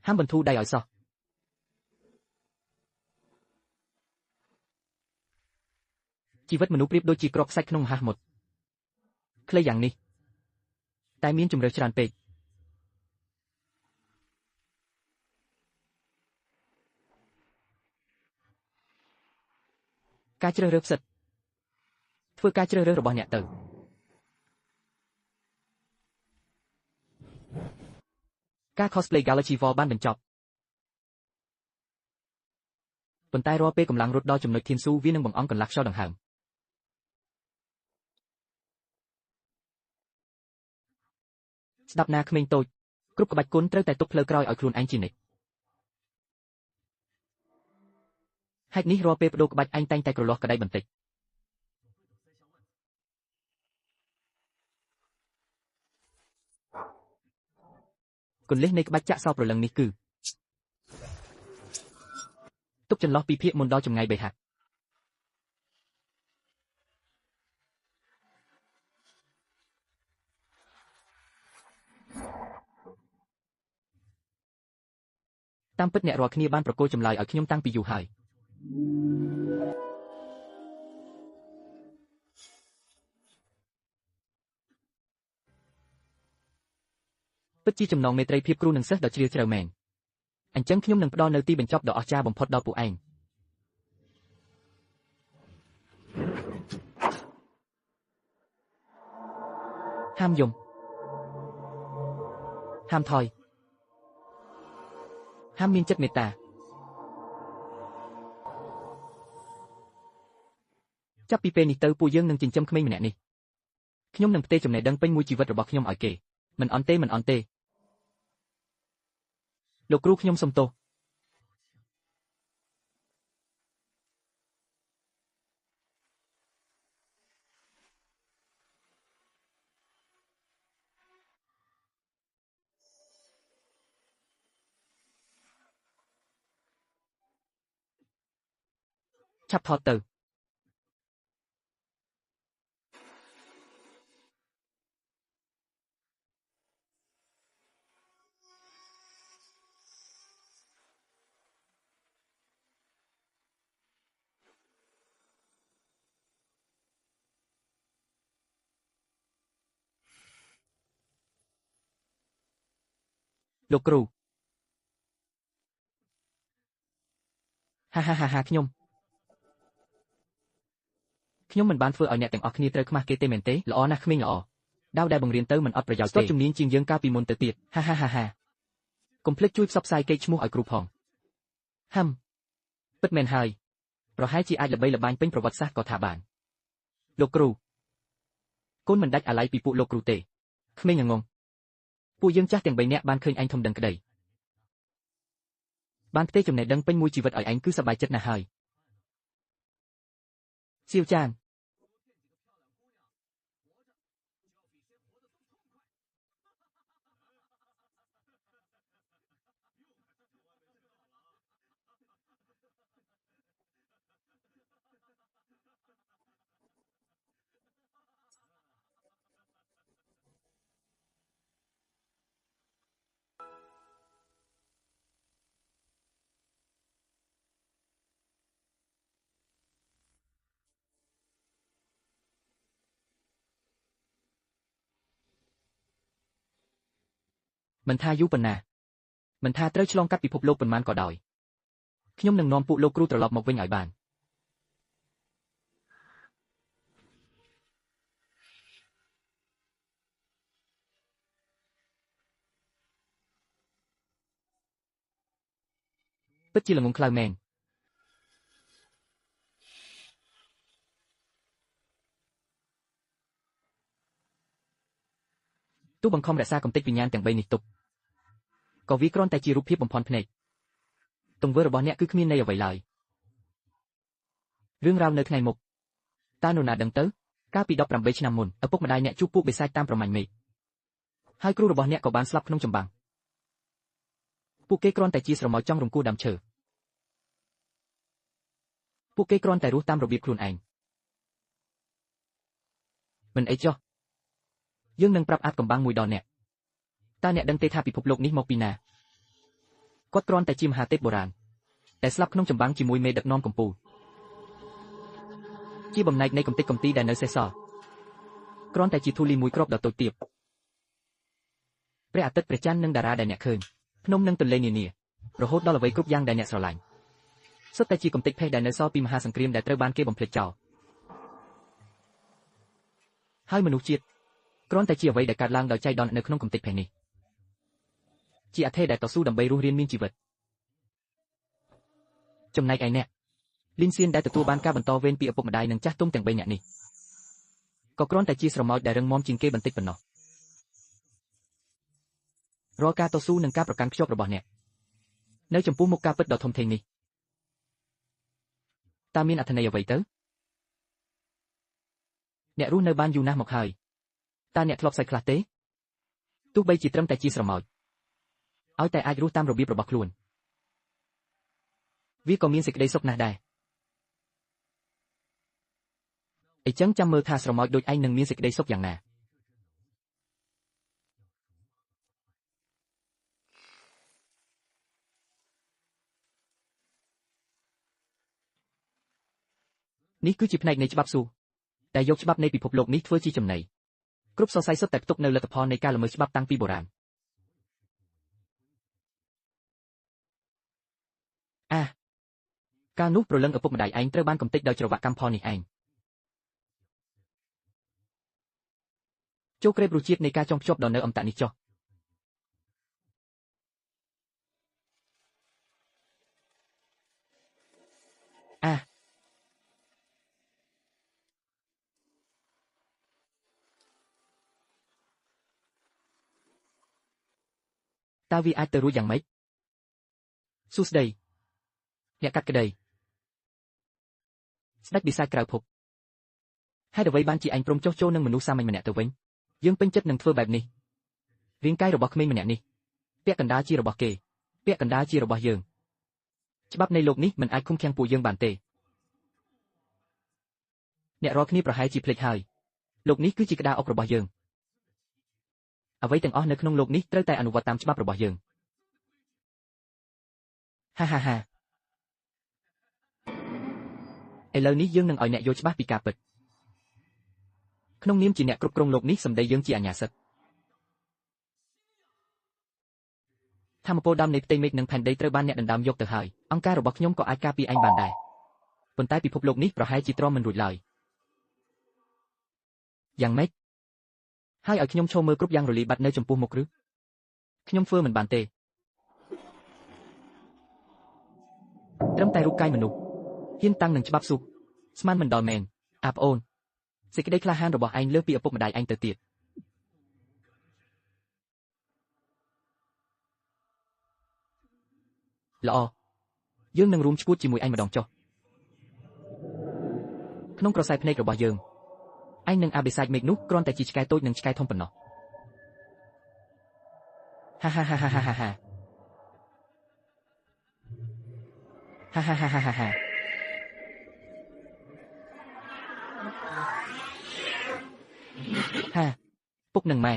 ហាមបន្ធូរដៃឲ្យសោះជីវិតមនុស្សប្រៀបដូចជាគ្រាប់ខ្សាច់ក្នុងមហាសមុទ្រខ្លីយ៉ាងនេះតែមានជម្រើសច្រើនពេកការជ្រើសរើសផ្សិតធ្វើការជ្រើសរើសរបស់អ្នកទៅការ cosplay Galaxy War បានបញ្ចប់ប៉ុន្តែរាល់ពេលកម្លាំងរត់ដល់ចំណុចធានស៊ូវានឹងបង្អង់កន្លះខ្យល់ដង្ហើមស្ដាប់ណាក្មេងតូចគ្រប់ក្បាច់គុណត្រូវតែទុកផ្លូវក្រោយឲ្យខ្លួនឯងជានិច្ចហេតុនេះរាល់ពេលបដូរក្បាច់ឯងតែងតែក្រលាស់ក្តីបន្តិចគន្លឹះនៃក្បាច់ចាក់សោព្រលឹងនេះគឺទុកចន្លោះពីភាគមុនដល់ចម្ងាយ3ហត្ថតាមពិតអ្នករាល់គ្នាបានប្រគល់ចម្លើយឲ្យខ្ញុំតាំងពីយូរហើយពិតជាចំណងមេត្រីភាពគ្រូនិងសិស្សដ៏ជ្រាលជ្រៅមែនអញ្ចឹងខ្ញុំនឹងផ្ដល់នៅទីបញ្ចប់ដ៏អស្ចារ្យបំផុតដល់ពួកឯងហាមយំហាមថយហាមមានចិត្តមេត្តាចាប់ពីពេលនេះទៅពួកយើងនឹងចិញ្ចឹមក្មេងម្នាក់នេះខ្ញុំនឹងផ្ទេរចំណេះដឹងពេញមួយជីវិតរបស់ខ្ញុំឲ្យគេមិនអន់ទេលោកគ្រូខ្ញុំសុំទោសឆាប់ថតទៅលោកគ្រូហាខ្ញុំមិនបានធ្វើឲ្យអ្នកទាំងអស់គ្នាត្រូវខ្មាស់គេទេមែនទេល្អណាស់ក្មេងល្អដាវដែលបង្រៀនទៅមិនអត់ប្រយោជន៍ទេជំនាញជាងយើងកាលពីមុនទៅទៀតហាកុំភ្លេចជួយផ្សព្វផ្សាយកេរ្តិ៍ឈ្មោះឲ្យគ្រូផងពិតមែនហើយប្រហែលជាអាចល្បីល្បាញពេញប្រវត្តិសាស្ត្រក៏ថាបានលោកគ្រូកូនមិនដាច់អាល័យពីពួកលោកគ្រូទេក្មេងងងពួកយើងចាស់ទាំង3នាក់បានឃើញឯងធំដឹងក្តីបានផ្ទេរចំណេះដឹងពេញមួយជីវិតឲ្យឯងគឺសប្បាយចិត្តណាស់ហើយសៀវចានមិនថាយូរប៉ុណ្ណាមិនថាត្រូវឆ្លងកាត់ពិភពលោកប៉ុន្មានក៏ដោយខ្ញុំនឹងនាំពួកលោកគ្រូត្រឡប់មកវិញឲ្យបានពិតជាល្ងងខ្លៅមែនទោះបង្ខំរក្សាកំទេចវិញ្ញាណទាំង3នេះទុកក៏វាគ្រាន់តែជារូបភាពបំផន់ភ្នែកទង្វើរបស់អ្នកគឺគ្មានន័យអ្វីឡើយរឿងរ៉ាវនៅថ្ងៃមុខតើនរណាដឹងទៅកាលពី18ឆ្នាំមុនឪពុកម្ដាយអ្នកជួបពួកបិសាចតាមប្រមាញ់មេឃហើយគ្រូរបស់អ្នកក៏បានស្លាប់ក្នុងចម្បាំងពួកគេគ្រាន់តែជាស្រមោចចង់រំគួរដើមឈើពួកគេគ្រាន់តែរស់តាមរបៀបខ្លួនឯងមិនអីចុះយើងនឹងប្រាប់អាតកំបាំងមួយដល់អ្នកតើអ្នកដឹងទេថាពិភពលោកនេះមកពីណា គាត់គ្រាន់តែជាមហាទេពបុរាណតែស្លាប់ក្នុងចម្បាំងជាមួយមេដឹកនាំកម្ពុជាជាបំណែកនៃកំទេចកំទីដែលនៅសេសសល់គ្រាន់តែជាធូលីមួយគ្រាប់ដ៏តូចទាបព្រះអាទិត្យព្រះច័ន្ទនិងតារាដែលអ្នកឃើញភ្នំនិងទន្លេនានារហូតដល់អ្វីគ្រប់យ៉ាងដែលអ្នកស្រឡាញ់សុទ្ធតែជាកំទេចភេទដែលនៅសល់ពីមហាសង្គ្រាមដែលត្រូវបានគេបំភ្លេចចោលហើយមនុស្សជាតិគ្រាន់តែជាអ្វីដែលកើតឡើងដោយចៃដន្យនៅក្នុងកំទេចភេទនេះជាអធិដែលតស៊ូដើម្បីរស់រានមានជីវិតចំណែកឯអ្នកលីនសៀនដែលទទួលបានការបន្តវេនពីឪពុកម្ដាយនិងចាស់ទុំទាំង3នាក់នេះក៏គ្រាន់តែជាស្រមោចដែលរឹងមាំជាងគេបន្តិចប៉ុណ្ណោះរាល់ការតស៊ូនិងការប្រកាន់ខ្ជាប់របស់អ្នកនៅចំពោះមុខការពិតដ៏ធំធេងនេះតើមានអត្ថន័យអ្វីទៅអ្នករស់នៅបានយូរណាស់មកហើយតើអ្នកធ្លាប់សើចខ្លះទេទោះបីជាត្រឹមតែជាស្រមោចឲ្យតែអាចរស់តាមរបៀបរបស់ខ្លួនវាក៏មានសេចក្តីសុខណាស់ដែរអីចឹងចាំមើលថាស្រមោចដូចឯងនឹងមានសេចក្តីសុខយ៉ាងណានេះគឺជាផ្នែកនៃច្បាប់សួរដែលយកច្បាប់នៃពិភពលោកនេះធ្វើជាចំណីគ្រប់សរសៃសុទ្ធតែផ្ទុកនៅលទ្ធផលនៃការល្មើសច្បាប់តាំងពីបុរាណកាលនោះព្រលឹងឪពុកម្ដាយឯងត្រូវបានកំទេចដោយច្រវាក់កម្មផលនេះឯងចូលក្រេបរសជាតិនៃការចងភ្ជាប់ដល់នៅអមតៈនេះចុះតើវាអាចទៅរួចយ៉ាងម៉េចសួស្ដីអ្នកកាត់ក្ដីស្ដេចបិសាចក្រៅភពហេតុអ្វីបានជាឯងព្រមចុះចូលនឹងមនុស្សសាមញ្ញម្នាក់ទៅវិញយើងពេញចិត្តនឹងធ្វើបែបនេះរាងកាយរបស់ក្មេងម្នាក់នេះពាក់កណ្ដាលជារបស់គេពាក់កណ្ដាលជារបស់យើងច្បាប់នៃលោកនេះមិនអាចឃុំឃាំងពួកយើងបានទេអ្នករាល់គ្នាប្រហែលជាភ្លេចហើយលោកនេះគឺជាក្តារអុករបស់យើងអ្វីទាំងអស់នៅក្នុងលោកនេះត្រូវតែអនុវត្តតាមច្បាប់របស់យើងហាហាហាឥឡូវនេះយើងនឹងឲ្យអ្នកយល់ច្បាស់ពីការពិតក្នុងនាមជាអ្នកគ្រប់គ្រងលោកនេះសម្ដីយើងជាអាជ្ញាសិទ្ធិធម្មពលដើមនៃផ្ទៃមេឃនិងផែនដីត្រូវបានអ្នកដណ្ដើមយកទៅហើយអង្គការរបស់ខ្ញុំក៏អាចការពារឯងបានដែរប៉ុន្តែពិភពលោកនេះប្រហែលជាទ្រាំមិនរួចឡើយយ៉ាងម៉េចហើយឲ្យខ្ញុំឈរមើលគ្រប់យ៉ាងរលាយបាត់នៅចំពោះមុខឬខ្ញុំធ្វើមិនបានទេត្រឹមតែរូបកាយមនុស្សហ៊ានតាំងនឹងច្បាប់សុខស្មានមិនដល់មែនអាប្អូនសេចក្តីក្លាហានរបស់ឯងលើសពីឪពុកម្ដាយឯងទៅទៀតល្អយើងនឹងរួមឈួតជាមួយឯងម្ដងចុះក្នុងក្រសែភ្នែករបស់យើងឯងនឹងអាបិសាចមេឃនោះគ្រាន់តែជាឆ្កែតូចនិងឆ្កែធំប៉ុណ្ណោះហាហាហាហាហាហាហាហាហាហាហាហាពុកនឹងម៉ែ